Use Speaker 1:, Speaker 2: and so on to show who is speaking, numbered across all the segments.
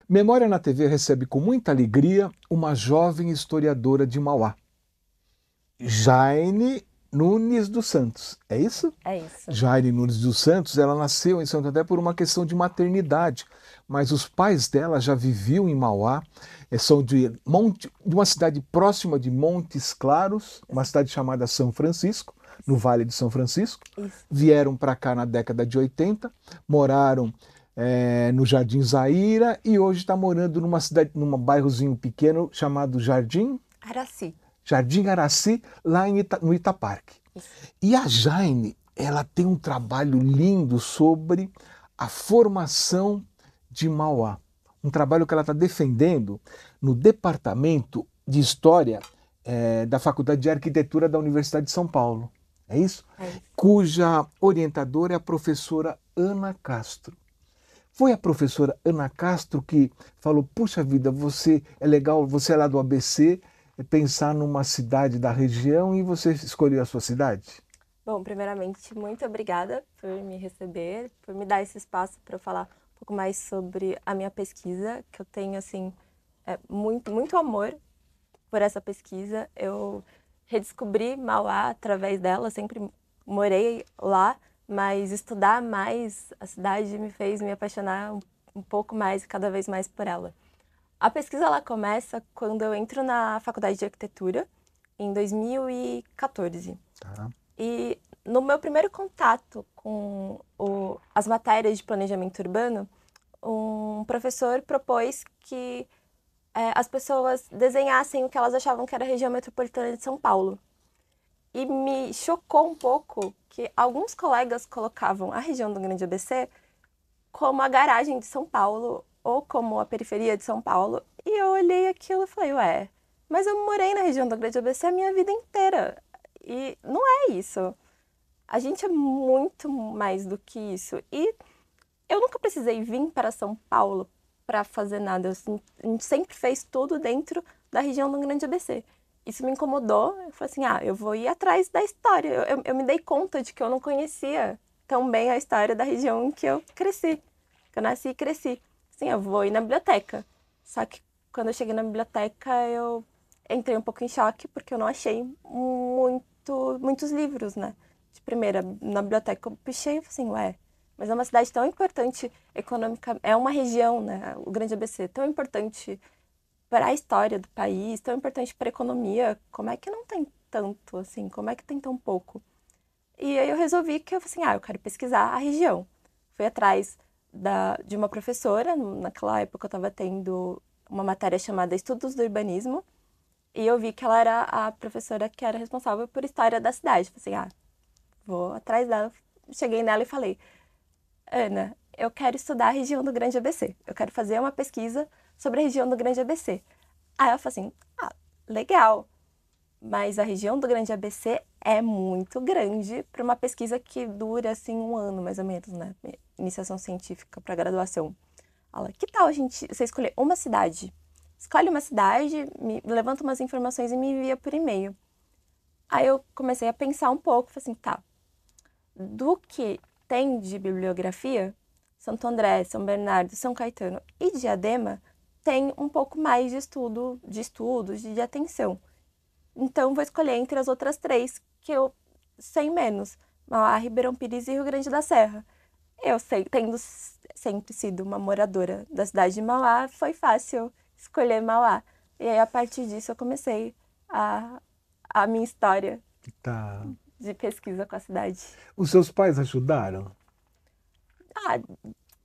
Speaker 1: Memória na TV recebe com muita alegria uma jovem historiadora de Mauá, Jaine Nunes dos Santos. É isso?
Speaker 2: É isso.
Speaker 1: Jaine Nunes dos Santos, ela nasceu em Santo André por uma questão de maternidade, mas os pais dela já viviam em Mauá, são de uma cidade próxima de Montes Claros, uma cidade chamada São Francisco, no Vale de São Francisco.
Speaker 2: Isso.
Speaker 1: Vieram para cá na década de 80, moraram no Jardim Zaira e hoje está morando numa cidade, num bairrozinho pequeno chamado
Speaker 2: Araci.
Speaker 1: Jardim Araci, lá no Itaparque.
Speaker 2: Isso.
Speaker 1: E a Jaine, ela tem um trabalho lindo sobre a formação de Mauá. Um trabalho que ela está defendendo no Departamento de História da Faculdade de Arquitetura da Universidade de São Paulo. É isso?
Speaker 2: É isso.
Speaker 1: Cuja orientadora é a professora Ana Castro. Foi a professora Ana Castro que falou: puxa vida, você é legal, você é lá do ABC, pensar numa cidade da região e você escolheu a sua cidade?
Speaker 2: Bom, primeiramente, muito obrigada por me receber, por me dar esse espaço para eu falar um pouco mais sobre a minha pesquisa, que eu tenho, assim, muito amor por essa pesquisa. Eu redescobri Mauá através dela, sempre morei lá, mas estudar mais a cidade me fez me apaixonar um pouco mais e cada vez mais por ela. A pesquisa ela começa quando eu entro na faculdade de arquitetura, em 2014.
Speaker 1: Tá.
Speaker 2: E no meu primeiro contato com as matérias de planejamento urbano, um professor propôs que as pessoas desenhassem o que elas achavam que era a região metropolitana de São Paulo. E me chocou um pouco que alguns colegas colocavam a região do Grande ABC como a garagem de São Paulo ou como a periferia de São Paulo. E eu olhei aquilo e falei, ué, mas eu morei na região do Grande ABC a minha vida inteira. E não é isso. A gente é muito mais do que isso. E eu nunca precisei vir para São Paulo para fazer nada. A gente sempre fez tudo dentro da região do Grande ABC. Isso me incomodou. Eu falei assim, eu vou ir atrás da história. Eu me dei conta de que eu não conhecia tão bem a história da região em que eu cresci. Que eu nasci e cresci. Assim, eu vou ir na biblioteca. Só que quando eu cheguei na biblioteca, eu entrei um pouco em choque, porque eu não achei muitos livros, né? De primeira, na biblioteca eu pichei e falei assim, ué, mas é uma cidade tão importante econômica, é uma região, né? O Grande ABC, tão importante para a história do país, tão importante para a economia, como é que não tem tanto, assim? Como é que tem tão pouco? E aí eu resolvi que eu falei assim, eu quero pesquisar a região. Fui atrás de uma professora, naquela época eu estava tendo uma matéria chamada Estudos do Urbanismo, e eu vi que ela era a professora que era responsável por história da cidade. Falei assim, vou atrás dela. Cheguei nela e falei, Ana, eu quero estudar a região do Grande ABC. Eu quero fazer uma pesquisa sobre a região do Grande ABC. Aí ela falou assim, legal, mas a região do Grande ABC é muito grande para uma pesquisa que dura, assim, um ano, mais ou menos, né? Iniciação científica para graduação. Ela, que tal você escolher uma cidade? Escolhe uma cidade, me levanta umas informações e me envia por e-mail. Aí eu comecei a pensar um pouco, falei assim, tá, do que tem de bibliografia, Santo André, São Bernardo, São Caetano e Diadema tem um pouco mais de estudos, de atenção. Então vou escolher entre as outras três que eu sei menos, Mauá, Ribeirão Pires e Rio Grande da Serra. Eu sei, tendo sempre sido uma moradora da cidade de Mauá, foi fácil escolher Mauá. E aí, a partir disso, eu comecei a, a minha história
Speaker 1: Tá.
Speaker 2: de pesquisa com a cidade.
Speaker 1: Os seus pais ajudaram?
Speaker 2: Ah,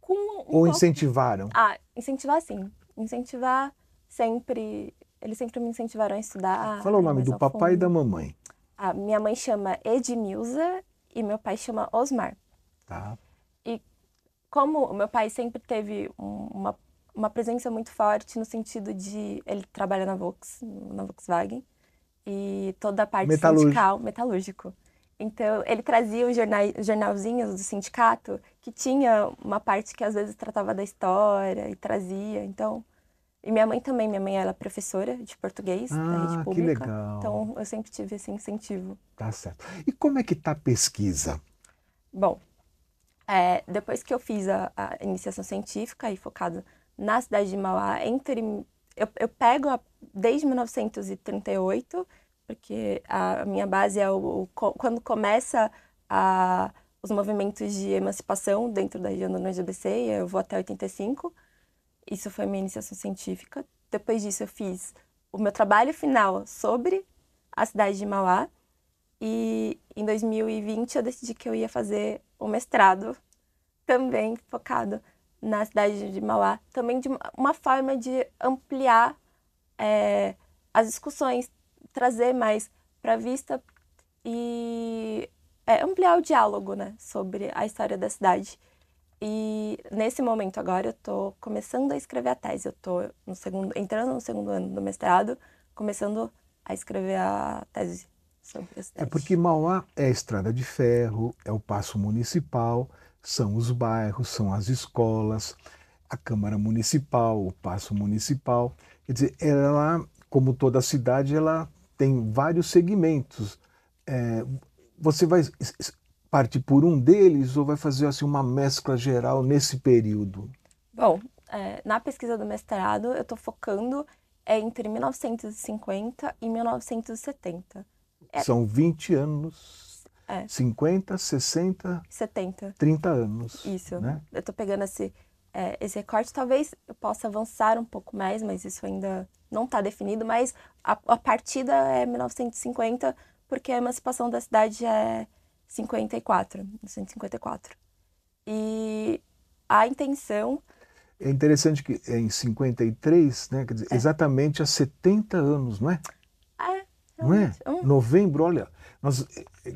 Speaker 2: com um
Speaker 1: Ou
Speaker 2: pouco.
Speaker 1: incentivaram?
Speaker 2: Incentivar sim. Incentivar sempre. Eles sempre me incentivaram a estudar,
Speaker 1: Fala o
Speaker 2: a ir
Speaker 1: nome
Speaker 2: mais
Speaker 1: do
Speaker 2: ao
Speaker 1: papai e da
Speaker 2: fundo.
Speaker 1: mamãe.
Speaker 2: A minha mãe chama Edmilza e meu pai chama Osmar.
Speaker 1: Tá.
Speaker 2: E como o meu pai sempre teve uma presença muito forte no sentido de ele trabalha na Volkswagen, e toda a parte
Speaker 1: Metalúrgico.
Speaker 2: sindical, metalúrgico. Então, ele trazia os jornalzinhos do sindicato, que tinha uma parte que às vezes tratava da história e trazia. Então, e minha mãe também, minha mãe ela é professora de português da rede
Speaker 1: Ah, que
Speaker 2: pública,
Speaker 1: legal.
Speaker 2: então eu sempre tive esse incentivo.
Speaker 1: Tá certo. E como é que tá a pesquisa?
Speaker 2: Bom, depois que eu fiz a iniciação científica e focada na cidade de Mauá eu pego desde 1938, porque a minha base é quando começa os movimentos de emancipação dentro da região do Norte ABC, e eu vou até 85. Isso foi minha iniciação científica. Depois disso, eu fiz o meu trabalho final sobre a cidade de Mauá. E em 2020, eu decidi que eu ia fazer um mestrado, também focado na cidade de Mauá. Também de uma forma de ampliar as discussões, trazer mais para a vista e ampliar o diálogo, né, sobre a história da cidade. E nesse momento agora eu tô começando a escrever a tese. Eu tô entrando no segundo ano do mestrado, começando a escrever a tese sobre a cidade.
Speaker 1: É porque Mauá é a estrada de ferro, é o Paço Municipal, são os bairros, são as escolas, a Câmara Municipal, o Paço Municipal. Quer dizer, ela, como toda cidade, ela tem vários segmentos. Você vai partir por um deles ou vai fazer assim, uma mescla geral nesse período?
Speaker 2: Bom, na pesquisa do mestrado, eu estou focando entre 1950 e 1970.
Speaker 1: São 20 anos,
Speaker 2: É.
Speaker 1: 50, 60,
Speaker 2: 70.
Speaker 1: 30 anos.
Speaker 2: Isso.
Speaker 1: Né?
Speaker 2: Eu estou pegando esse recorte. Talvez eu possa avançar um pouco mais, mas isso ainda não está definido. Mas a partida é 1950, porque a emancipação da cidade é 1954. E a intenção...
Speaker 1: É interessante que em 53, né, quer dizer, exatamente há 70 anos, não é? Não é? Novembro, olha,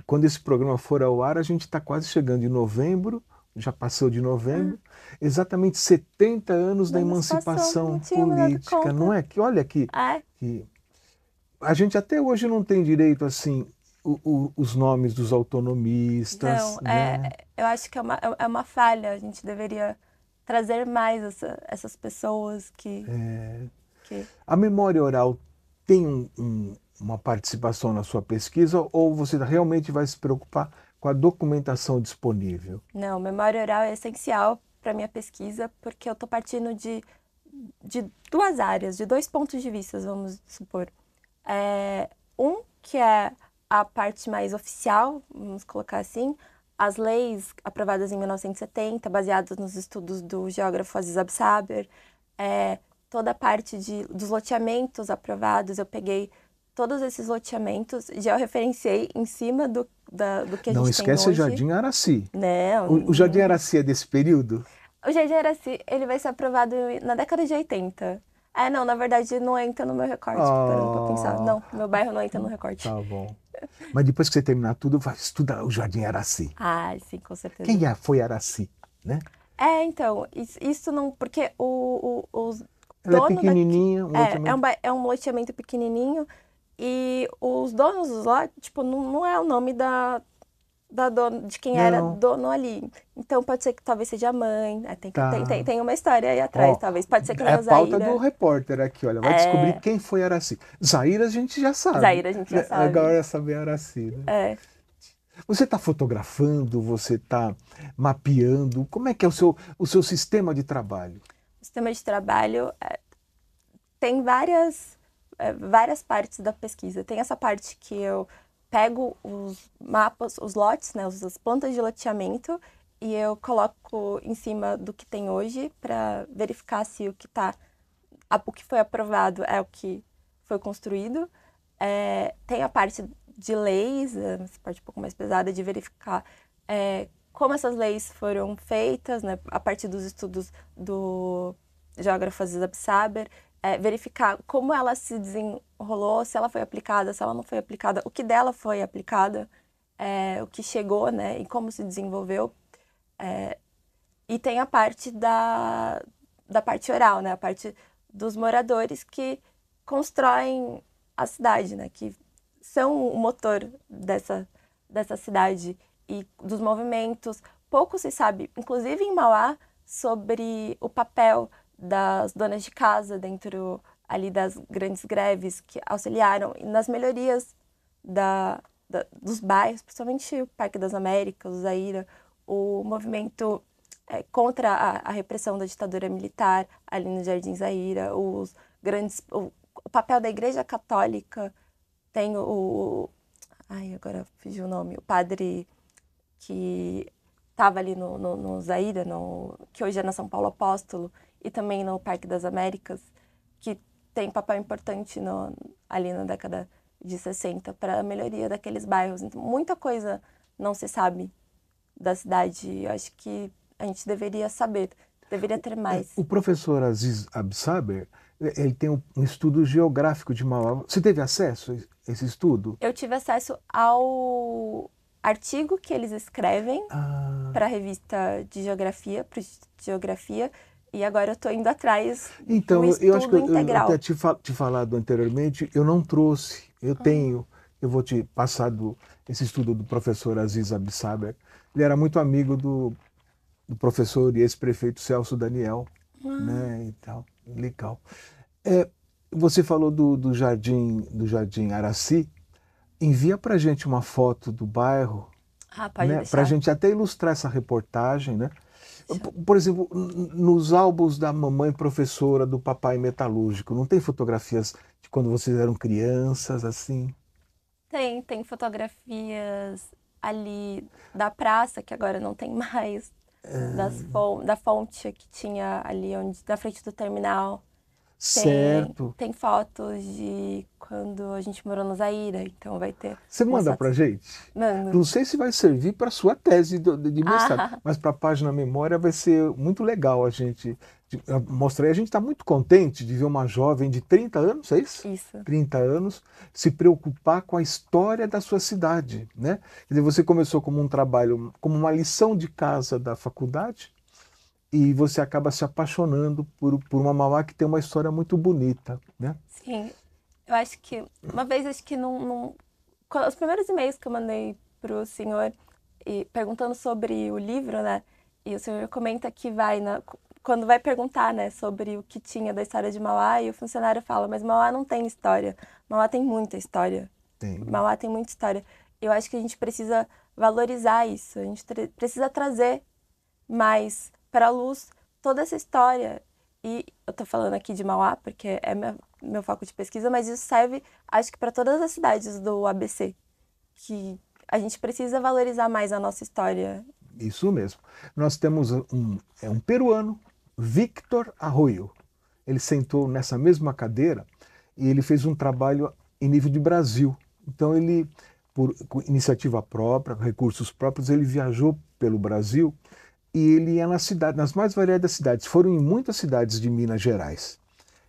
Speaker 1: quando esse programa for ao ar, a gente está quase chegando em novembro, já passou de novembro, exatamente 70 anos da emancipação política, não é? Que olha que a gente até hoje não tem direito assim os nomes dos autonomistas.
Speaker 2: Não,
Speaker 1: né?
Speaker 2: eu acho que é uma falha. A gente deveria trazer mais essas pessoas que...
Speaker 1: A memória oral tem uma participação na sua pesquisa ou você realmente vai se preocupar com a documentação disponível?
Speaker 2: Não, memória oral é essencial para minha pesquisa porque eu estou partindo de duas áreas, de dois pontos de vista, vamos supor. Que é a parte mais oficial, vamos colocar assim, as leis aprovadas em 1970, baseadas nos estudos do geógrafo Aziz Absaber, toda a parte dos loteamentos aprovados, eu peguei todos esses loteamentos, já referenciei em cima do que a gente tem hoje.
Speaker 1: Não esquece o Jardim Araci.
Speaker 2: Não.
Speaker 1: O Jardim Araci é desse período?
Speaker 2: O Jardim Araci, ele vai ser aprovado na década de 80. Não, na verdade não entra no meu recorte, parando pra pensar. Não, meu bairro não entra no recorte.
Speaker 1: Tá bom. Mas depois que você terminar tudo, vai estudar o Jardim Araci.
Speaker 2: Sim, com certeza.
Speaker 1: Quem foi Araci, né?
Speaker 2: Então, isso não... Porque os
Speaker 1: Ela é pequenininha, um loteamento...
Speaker 2: É um loteamento pequenininho e os donos dos lotes, tipo, não é o nome de quem era dono ali. Então, pode ser que talvez seja a mãe. Tem uma história aí atrás, talvez. Pode ser que nem a Zaira.
Speaker 1: É a pauta do repórter aqui, olha. Vai descobrir quem foi Araci. Zaira a gente já sabe.
Speaker 2: Zaira a gente já sabe.
Speaker 1: Agora é saber Araci, né? Você está fotografando, você está mapeando. Como é que é o seu sistema de trabalho?
Speaker 2: O sistema de trabalho tem várias partes da pesquisa. Tem essa parte que eu pego os mapas, os lotes, né, as plantas de loteamento, e eu coloco em cima do que tem hoje para verificar se o que foi aprovado é o que foi construído. Tem a parte de leis, essa parte um pouco mais pesada, de verificar como essas leis foram feitas, né, a partir dos estudos do geógrafo Aziz Absaber, verificar como ela se desenrolou, se ela foi aplicada, se ela não foi aplicada, o que dela foi aplicada, o que chegou, né, e como se desenvolveu. E tem a parte da parte oral, né, a parte dos moradores que constroem a cidade, né, que são o motor dessa cidade e dos movimentos. Pouco se sabe, inclusive em Mauá, sobre o papel das donas de casa dentro ali das grandes greves que auxiliaram nas melhorias dos bairros, principalmente o Parque das Américas, o Zaira, o movimento contra a repressão da ditadura militar ali no Jardim Zaira, o papel da Igreja Católica, tem ai, agora fugiu o nome, o padre que estava ali no Zaira, que hoje é na São Paulo Apóstolo, e também no Parque das Américas, que tem papel importante ali na década de 60 para a melhoria daqueles bairros. Então, muita coisa não se sabe da cidade. Eu acho que a gente deveria saber, deveria ter mais.
Speaker 1: O professor Aziz Absaber, ele tem um estudo geográfico de Mauá. Você teve acesso a esse estudo?
Speaker 2: Eu tive acesso ao artigo que eles escrevem para a revista de geografia, e agora eu estou indo atrás
Speaker 1: então,
Speaker 2: do estudo
Speaker 1: eu acho que
Speaker 2: integral.
Speaker 1: eu até te falado anteriormente, eu não trouxe, eu tenho, eu vou te passar esse estudo do professor Aziz Absaber. Ele era muito amigo do professor e ex-prefeito Celso Daniel, né, e tal, legal. Você falou do Jardim Araci. Envia para a gente uma foto do bairro,
Speaker 2: Pode
Speaker 1: né,
Speaker 2: deixar.
Speaker 1: para a gente até ilustrar essa reportagem, né? Por exemplo, nos álbuns da mamãe professora, do papai metalúrgico, não tem fotografias de quando vocês eram crianças, assim?
Speaker 2: Tem fotografias ali da praça, que agora não tem mais, da fonte que tinha ali na frente do terminal.
Speaker 1: Certo.
Speaker 2: Tem fotos de quando a gente morou no Zaira, então vai ter.
Speaker 1: Você manda pra gente?
Speaker 2: Mando.
Speaker 1: Não sei se vai servir para sua tese de mestrado, mas para a página Memória vai ser muito legal a gente mostrar. E a gente está muito contente de ver uma jovem de 30 anos, é isso?
Speaker 2: Isso.
Speaker 1: 30 anos, se preocupar com a história da sua cidade, né? Quer dizer, você começou como um trabalho, como uma lição de casa da faculdade, e você acaba se apaixonando por uma Mauá que tem uma história muito bonita, né?
Speaker 2: Sim, eu acho que uma vez, acho que os primeiros e-mails que eu mandei pro senhor perguntando sobre o livro, né? E o senhor comenta que quando vai perguntar, né, sobre o que tinha da história de Mauá, e o funcionário fala, mas Mauá não tem história. Mauá tem muita história. Mauá tem muita história. Eu acho que a gente precisa valorizar isso. A gente precisa trazer mais para a luz toda essa história. E eu tô falando aqui de Mauá porque é meu foco de pesquisa, mas isso serve, acho que para todas as cidades do ABC, que a gente precisa valorizar mais a nossa história.
Speaker 1: Isso mesmo. Nós temos um peruano, Victor Arroyo. Ele sentou nessa mesma cadeira e ele fez um trabalho em nível de Brasil. Então ele, por iniciativa própria, recursos próprios, ele viajou pelo Brasil e ele ia nas mais variadas cidades. Foram em muitas cidades de Minas Gerais.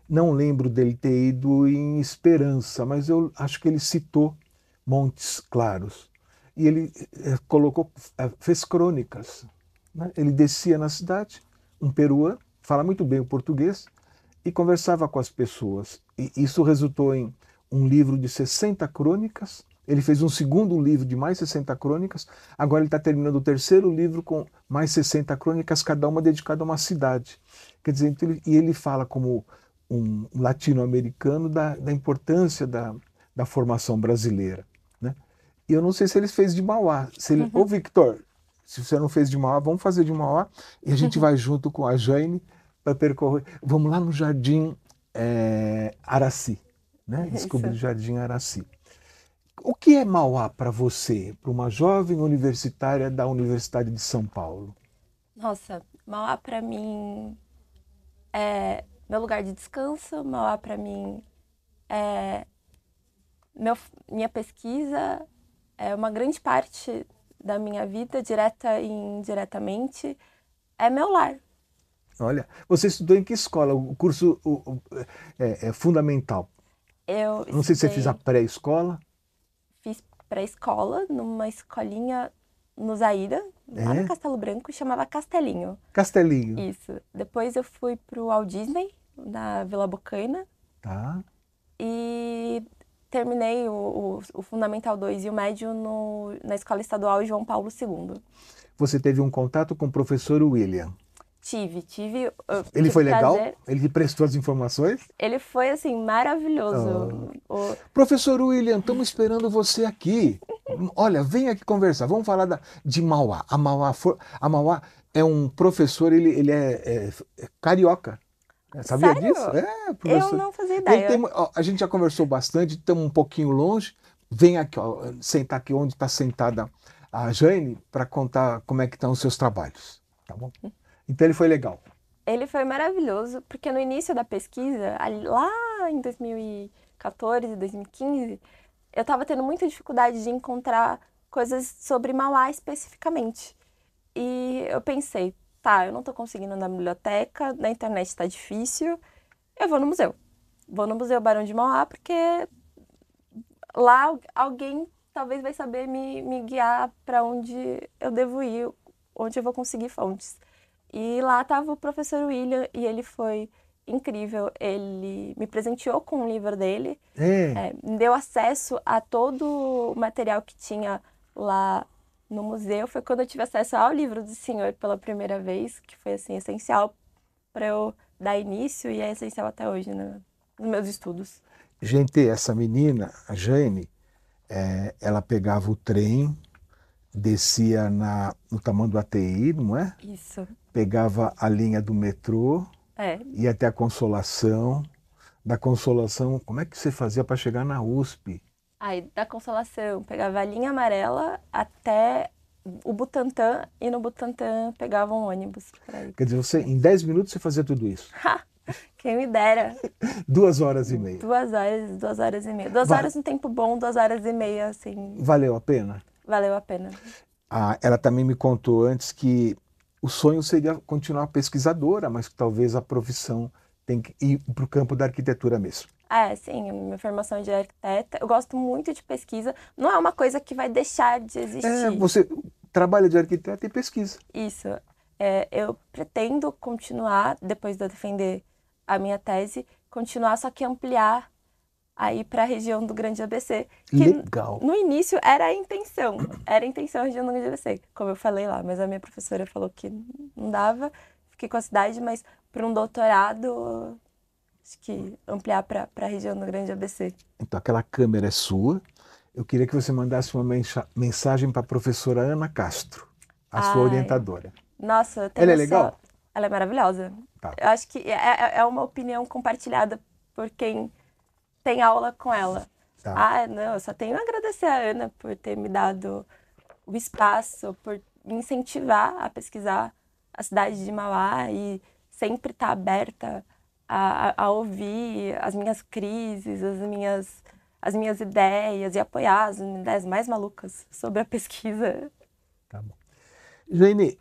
Speaker 1: Não lembro dele ter ido em Esperança, mas eu acho que ele citou Montes Claros. E ele fez crônicas, né? Ele descia na cidade, um peruano, fala muito bem o português, e conversava com as pessoas. E isso resultou em um livro de 60 crônicas. Ele fez um segundo livro de mais 60 crônicas. Agora ele está terminando o terceiro livro com mais 60 crônicas, cada uma dedicada a uma cidade. Quer dizer, e ele fala como um latino-americano da importância da formação brasileira, né? E eu não sei se ele fez de Mauá. Ô Victor, se você não fez de Mauá, vamos fazer de Mauá e a gente vai junto com a Jane para percorrer. Vamos lá no Jardim Araci, né? Descobrir o Jardim Araci. O que é Mauá para você, para uma jovem universitária da Universidade de São Paulo?
Speaker 2: Nossa, Mauá para mim é meu lugar de descanso. Mauá para mim é minha pesquisa, é uma grande parte da minha vida, direta e indiretamente. É meu lar.
Speaker 1: Olha, você estudou em que escola? O curso é fundamental.
Speaker 2: Eu
Speaker 1: Não sei se você fez a pré-escola.
Speaker 2: Fiz pré-escola numa escolinha no Zaira, lá no Castelo Branco, chamava Castelinho.
Speaker 1: Castelinho.
Speaker 2: Isso. Depois eu fui pro Walt Disney, na Vila Bocaina.
Speaker 1: Tá.
Speaker 2: E terminei o Fundamental 2 e o médio na Escola Estadual João Paulo II.
Speaker 1: Você teve um contato com o professor William?
Speaker 2: Tive.
Speaker 1: Ele foi legal?
Speaker 2: Prazer.
Speaker 1: Ele prestou as informações?
Speaker 2: Ele foi, assim, maravilhoso.
Speaker 1: Professor William, estamos esperando você aqui. Olha, vem aqui conversar. Vamos falar de Mauá. A Mauá é um professor, ele é carioca. Sabia
Speaker 2: Sério?
Speaker 1: disso? É,
Speaker 2: Eu
Speaker 1: professor.
Speaker 2: não fazia
Speaker 1: Ele
Speaker 2: ideia.
Speaker 1: tem, ó, a gente já conversou bastante, estamos um pouquinho longe. Vem aqui, ó, sentar aqui onde está sentada a Jane para contar como é que estão os seus trabalhos. Tá bom? Então ele foi legal.
Speaker 2: Ele foi maravilhoso, porque no início da pesquisa, lá em 2014, 2015, eu estava tendo muita dificuldade de encontrar coisas sobre Mauá especificamente. E eu pensei, tá, eu não estou conseguindo na biblioteca, na internet está difícil, eu vou no museu. Vou no Museu Barão de Mauá, porque lá alguém talvez vai saber me guiar para onde eu devo ir, onde eu vou conseguir fontes. E lá estava o professor William e ele foi incrível. Ele me presenteou com um livro dele,
Speaker 1: É,
Speaker 2: me deu acesso a todo o material que tinha lá no museu. Foi quando eu tive acesso ao livro do senhor pela primeira vez, que foi assim essencial para eu dar início e é essencial até hoje, né, nos meus estudos.
Speaker 1: gente, essa menina, a Jane, ela pegava o trem, descia no Tamanduá ATI, não é?
Speaker 2: Isso.
Speaker 1: Pegava a linha do metrô,
Speaker 2: É.
Speaker 1: ia até a Consolação. Da Consolação, como é que você fazia para chegar na USP?
Speaker 2: Aí, da Consolação, pegava a linha amarela até o Butantã e no Butantã pegava um ônibus para ir.
Speaker 1: Quer dizer, você, em 10 minutos você fazia tudo isso.
Speaker 2: Quem me dera.
Speaker 1: 2 horas e meia.
Speaker 2: 2 horas, 2 horas e meia. Duas
Speaker 1: Va-
Speaker 2: horas no tempo bom, 2 horas e meia, assim,
Speaker 1: Valeu a pena?
Speaker 2: valeu a pena.
Speaker 1: Ah, ela também me contou antes que o sonho seria continuar pesquisadora, mas que talvez a profissão tem que ir para o campo da arquitetura mesmo.
Speaker 2: É, sim, minha formação é de arquiteta. Eu gosto muito de pesquisa. Não é uma coisa que vai deixar de existir.
Speaker 1: Você trabalha de arquiteta e pesquisa.
Speaker 2: Isso. Eu pretendo continuar, depois de eu defender a minha tese, continuar, só que ampliar aí para a região do Grande ABC, que
Speaker 1: Legal.
Speaker 2: no início era a intenção a região do Grande ABC, como eu falei lá, mas a minha professora falou que não dava, fiquei com a cidade, mas para um doutorado, acho que ampliar para a região do Grande ABC.
Speaker 1: Então aquela câmera é sua. Eu queria que você mandasse uma mensagem para a professora Ana Castro, a sua
Speaker 2: Ai,
Speaker 1: orientadora.
Speaker 2: nossa, eu
Speaker 1: Ela é
Speaker 2: tenho
Speaker 1: legal?
Speaker 2: só... Ela é maravilhosa.
Speaker 1: Tá.
Speaker 2: Eu acho que é uma opinião compartilhada por quem tem aula com ela.
Speaker 1: Tá.
Speaker 2: Ah, não, eu só tenho a agradecer a Ana por ter me dado o espaço, por me incentivar a pesquisar a cidade de Mauá e sempre estar aberta a ouvir as minhas crises, as minhas ideias e apoiar as ideias mais malucas sobre a pesquisa.
Speaker 1: Tá bom. Jane,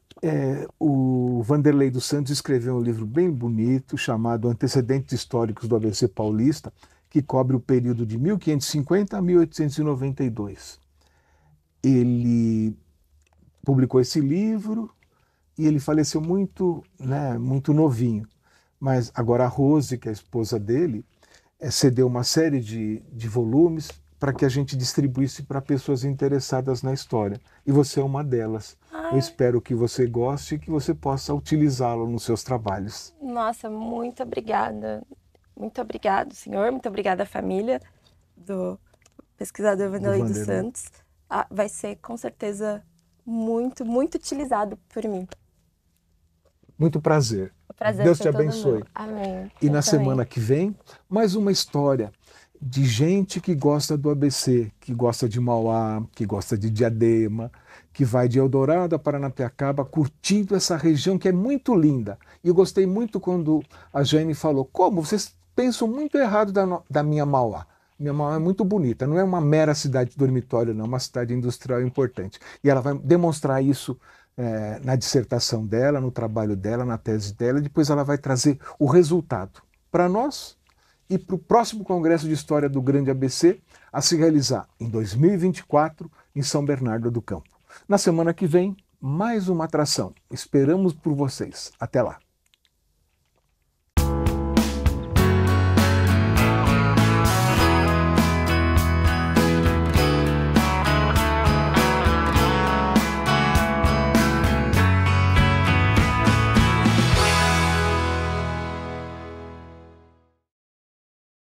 Speaker 1: o Vanderlei dos Santos escreveu um livro bem bonito chamado Antecedentes Históricos do ABC Paulista, que cobre o período de 1550 a 1892. Ele publicou esse livro e ele faleceu muito, né, muito novinho. Mas agora a Rose, que é a esposa dele, cedeu uma série de volumes para que a gente distribuísse para pessoas interessadas na história. E você é uma delas. Eu espero que você goste e que você possa utilizá-lo nos seus trabalhos.
Speaker 2: Nossa, muito obrigada. Muito obrigado, senhor. Muito obrigada, família do pesquisador Vanderlei dos Santos. Vai ser, com certeza, muito, muito utilizado por mim.
Speaker 1: Muito prazer.
Speaker 2: O prazer
Speaker 1: Deus
Speaker 2: foi
Speaker 1: te
Speaker 2: todo
Speaker 1: abençoe.
Speaker 2: meu. Amém.
Speaker 1: E
Speaker 2: Eu
Speaker 1: na
Speaker 2: também.
Speaker 1: semana que vem, mais uma história de gente que gosta do ABC, que gosta de Mauá, que gosta de Diadema, que vai de Eldorado a Paranapiacaba, curtindo essa região que é muito linda. E eu gostei muito quando a Jane falou, como vocês pensam muito errado da minha Mauá. Minha Mauá é muito bonita, não é uma mera cidade de dormitório, não, é uma cidade industrial importante. E ela vai demonstrar isso na dissertação dela, no trabalho dela, na tese dela, e depois ela vai trazer o resultado para nós e para o próximo Congresso de História do Grande ABC, a se realizar em 2024 em São Bernardo do Campo. Na semana que vem, mais uma atração. Esperamos por vocês. Até lá.